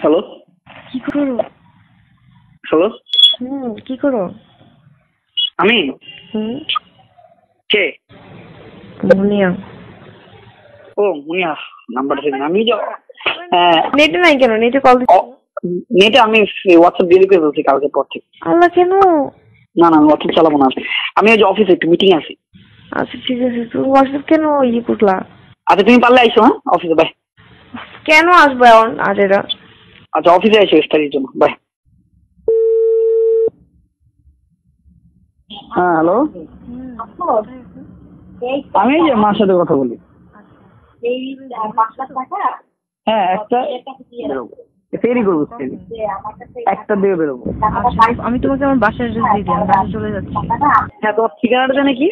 Hello, কি করো? Hello, কি করো? আমি কে? মুনিয়া। ও মুনিয়া, নাম্বার আমি নেটে নাই কেন? নেটে কল দিচ্ছি। নেটে আমি হোয়াটসঅ্যাপ ডিলিট করে বলছি কালকে পর থেকে। আল্লাহ, কেন? না না, হোয়াটসঅ্যাপ চালাবো না। আমি আজ অফিসে একটু মিটিং আছি। আচ্ছা ঠিক আছে, তুমি হোয়াটসঅ্যাপ কেন করলা? আচ্ছা তুমি পারলে আইসো। হ্যাঁ, অফিসে বাই। কেন আসবো এখন আজ এরা? আচ্ছা অফিসে আইসো স্টাডির জন্য, বাই। হ্যাঁ হ্যালো, আমি এই যে মার সাথে কথা বলি। হ্যাঁ একটা ফেরি করবো, একটা দিয়ে বেরোবো। আমি তোমাকে আমার বাসার অ্যাড্রেস দিয়ে দিই, আমি বাসা চলে যাচ্ছি। হ্যাঁ, তোমার ঠিকানাটা জানে কি?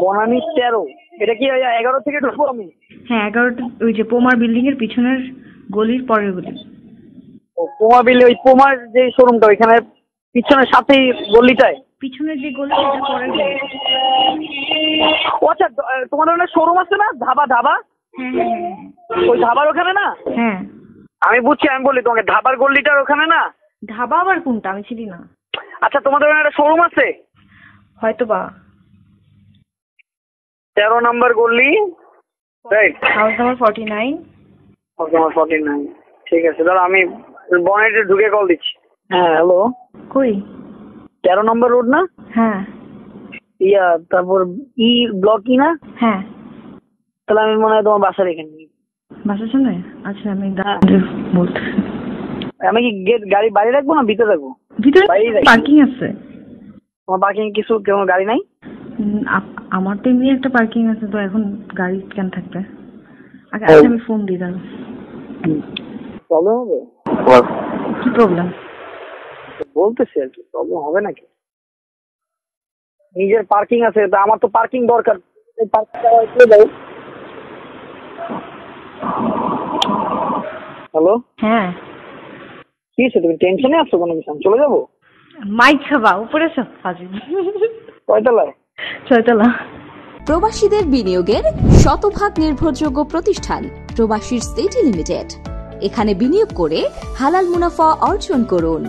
বনানী 13। এটা কি 11 থেকে ঢুকবো আমি? হ্যাঁ 11টা, ওই যে পোমার বিল্ডিং এর পিছনের গলির পরের গলি। ও পোমা বিলে, ওই পোমার যে শোরুমটা ওইখানে পিছনের সাথেই গলিটায় পিছনের যে গলি সেটা পরের গলি। ও আচ্ছা, তোমাদের ওখানে শোরুম আছে না, ধাবা ধাবা? হ্যাঁ, ওই ধাবার ওখানে না? হ্যাঁ আমি বুঝছি, আমি বলি তোমাকে ধাবার গলিটার ওখানে না? ধাবা আবার কোনটা? আমি চিনি না। আচ্ছা তোমাদের ওখানে একটা শোরুম আছে? হয়তো বা। 13 নম্বর গলি, right? House number 49। House number 49। ঠিক আছে, দাঁড়া আমি বনেটে ঢুকে কল দিচ্ছি। হ্যাঁ হ্যালো, কই? 13 নম্বর রোড না? হ্যাঁ তারপর ব্লক না? হ্যাঁ। তাহলে আমি মনে হয় তোমার বাসার এখানে। বাসার সামনে? আচ্ছা আমি বলতেছি। আমি কি গাড়ি বাইরে রাখবো না ভিতরে রাখবো? ভিতরে পার্কিং আছে। তোমার পার্কিং কিছু কোনো গাড়ি নাই? আমার তো এমনি একটা পার্কিং আছে, তো এখন গাড়ি কেন থাকবে? আচ্ছা আমি ফোন দিই দাঁড়ান। প্রবলেম হবে? কি প্রবলেম? বলতেছি আর কি, প্রবলেম হবে নাকি? নিজের পার্কিং আছে, তা আমার তো পার্কিং দরকার। হ্যালো, হ্যাঁ কি হয়েছে? তুমি টেনশনে আছো কোনো কিছু? চলে যাবো? মাইক খাবা উপরে সব ফাজিল। কয়তলায়? 6 তলা। প্রবাসীদের বিনিয়োগের শতভাগ নির্ভরযোগ্য প্রতিষ্ঠান প্রবাসীর সিটি লিমিটেড। এখানে বিনিয়োগ করে হালাল মুনাফা অর্জন করুন।